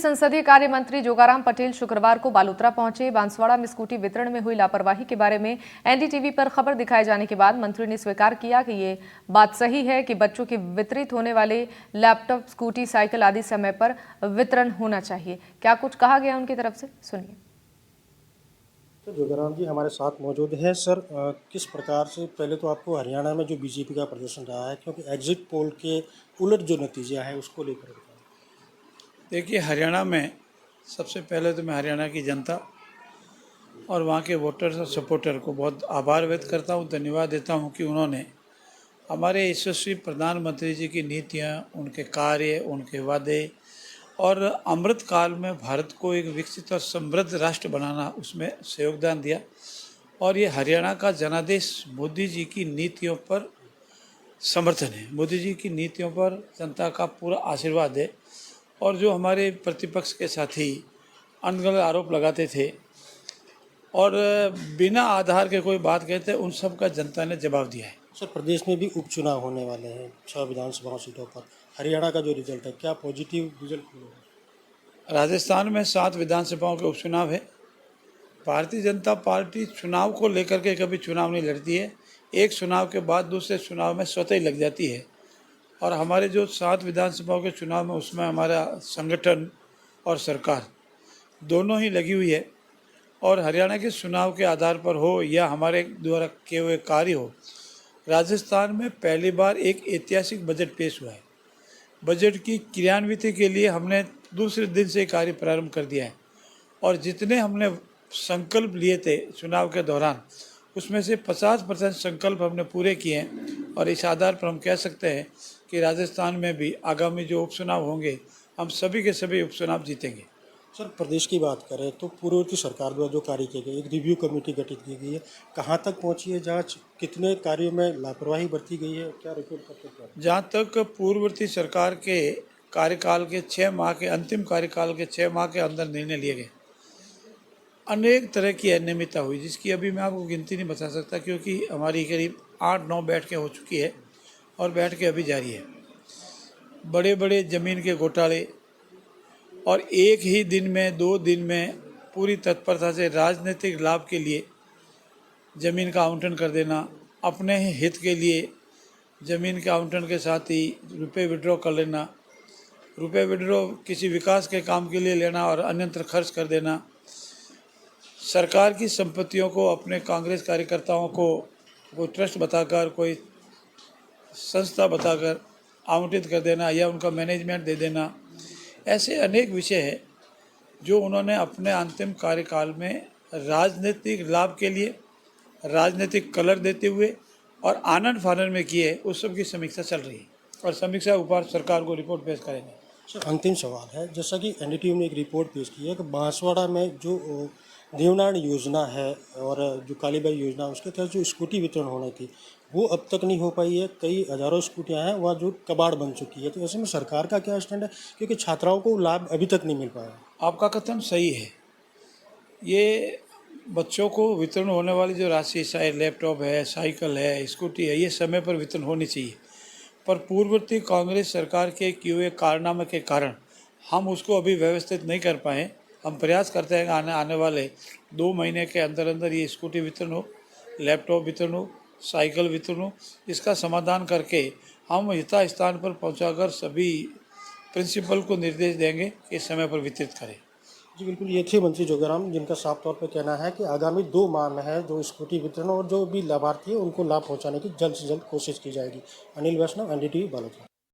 संसदीय कार्य मंत्री जोगाराम पटेल शुक्रवार को बालोतरा पहुंचे। बांसवाड़ा में स्कूटी वितरण में हुई लापरवाही के बारे में एनडीटीवी पर खबर दिखाए जाने के बाद मंत्री ने स्वीकार किया कि ये बात सही है कि बच्चों के वितरित होने वाले लैपटॉप, स्कूटी, साइकिल आदि समय पर वितरण होना चाहिए। क्या कुछ कहा गया उनकी तरफ से, सुनिए। तो जोगाराम जी हमारे साथ मौजूद हैं। सर, किस प्रकार से, पहले तो आपको हरियाणा में जो बीजेपी का प्रदर्शन रहा है, क्योंकि एग्जिट पोल के उलट जो नतीजे हैं उसको लेकर बताएं। देखिए, हरियाणा में सबसे पहले तो मैं हरियाणा की जनता और वहाँ के वोटर्स और सपोर्टर को बहुत आभार व्यक्त करता हूँ, धन्यवाद देता हूँ कि उन्होंने हमारे यशस्वी प्रधानमंत्री जी की नीतियाँ, उनके कार्य, उनके वादे और अमृत काल में भारत को एक विकसित और समृद्ध राष्ट्र बनाना, उसमें सहयोगदान दिया। और ये हरियाणा का जनादेश मोदी जी की नीतियों पर समर्थन है। मोदी जी की नीतियों पर जनता का पूरा आशीर्वाद है। और जो हमारे प्रतिपक्ष के साथी अनगढ़ आरोप लगाते थे और बिना आधार के कोई बात कहते, उन सब का जनता ने जवाब दिया है। सर, प्रदेश में भी उपचुनाव होने वाले हैं 6 विधानसभा सीटों पर। हरियाणा का जो रिजल्ट है, क्या पॉजिटिव रिजल्ट मिलेगा? राजस्थान में 7 विधानसभाओं के उपचुनाव है। भारतीय जनता पार्टी चुनाव को लेकर के कभी चुनाव नहीं लड़ती है। एक चुनाव के बाद दूसरे चुनाव में स्वतः ही लग जाती है। और हमारे जो 7 विधानसभाओं के चुनाव में, उसमें हमारा संगठन और सरकार दोनों ही लगी हुई है। और हरियाणा के चुनाव के आधार पर हो या हमारे द्वारा किए हुए कार्य हो, राजस्थान में पहली बार एक ऐतिहासिक बजट पेश हुआ है। बजट की क्रियान्विति के लिए हमने दूसरे दिन से कार्य प्रारंभ कर दिया है। और जितने हमने संकल्प लिए थे चुनाव के दौरान, उसमें से 50% संकल्प हमने पूरे किए हैं। और इस आधार पर हम कह सकते हैं कि राजस्थान में भी आगामी जो उपचुनाव होंगे, हम सभी के सभी उपचुनाव जीतेंगे। सर, प्रदेश की बात करें तो पूर्ववर्ती सरकार द्वारा जो कार्य किए गए, एक रिव्यू कमेटी गठित की गई है, कहाँ तक पहुँची है जांच? कितने कार्यों में लापरवाही बरती गई है? क्या रिपोर्ट करते हैं? जहाँ तक पूर्ववर्ती सरकार के कार्यकाल के 6 माह के, अंतिम कार्यकाल के 6 माह के अंदर निर्णय लिए गए, अनेक तरह की अनियमितता हुई, जिसकी अभी मैं आपको गिनती नहीं बता सकता, क्योंकि हमारी करीब 8-9 बैठकें हो चुकी है और बैठकें अभी जारी है। बड़े बड़े ज़मीन के घोटाले और एक ही दिन में, 2 दिन में पूरी तत्परता से राजनीतिक लाभ के लिए ज़मीन का आवंटन कर देना, अपने ही हित के लिए ज़मीन के आवंटन के साथ ही रुपए विड्रॉ कर लेना, रुपए विड्रॉ किसी विकास के काम के लिए लेना और अन्यत्र खर्च कर देना, सरकार की संपत्तियों को अपने कांग्रेस कार्यकर्ताओं को कोई ट्रस्ट बताकर, कोई संस्था बताकर आवंटित कर देना या उनका मैनेजमेंट दे देना। ऐसे अनेक विषय हैं जो उन्होंने अपने अंतिम कार्यकाल में राजनीतिक लाभ के लिए, राजनीतिक कलर देते हुए और आनंद फानंद में किए। उस सब की समीक्षा चल रही है और समीक्षा ऊपर सरकार को रिपोर्ट पेश करेंगे। सर, अंतिम सवाल है, जैसा कि एनडीटीवी ने एक रिपोर्ट पेश की है कि बांसवाड़ा में जो देवनारायण योजना है और जो कालीबाई योजना, उसके तहत जो स्कूटी वितरण होनी थी वो अब तक नहीं हो पाई है। कई हज़ारों स्कूटियाँ हैं वह जो कबाड़ बन चुकी है। तो ऐसे में सरकार का क्या स्टैंड है, क्योंकि छात्राओं को लाभ अभी तक नहीं मिल पाया? आपका कथन सही है। ये बच्चों को वितरण होने वाली जो राशि, चाहे लैपटॉप है, साइकिल है, स्कूटी है, ये समय पर वितरण होनी चाहिए। पर पूर्ववर्ती कांग्रेस सरकार के किए हुए कारनामे के कारण हम उसको अभी व्यवस्थित नहीं कर पाए। हम प्रयास करते हैं कि आने वाले 2 महीने के अंदर अंदर ये स्कूटी वितरण हो, लैपटॉप वितरण हो, साइकिल वितरण हो। इसका समाधान करके हम यथास्थान पर पहुंचाकर सभी प्रिंसिपल को निर्देश देंगे कि समय पर वितरित करें। जी बिल्कुल, ये थे मंत्री जोगाराम, जिनका साफ तौर पे कहना है कि आगामी 2 माह में है जो स्कूटी वितरण और जो भी लाभार्थी है उनको लाभ पहुंचाने की जल्द से जल्द कोशिश की जाएगी। अनिल वैष्णव, एनडीटीवी, बालोतरा।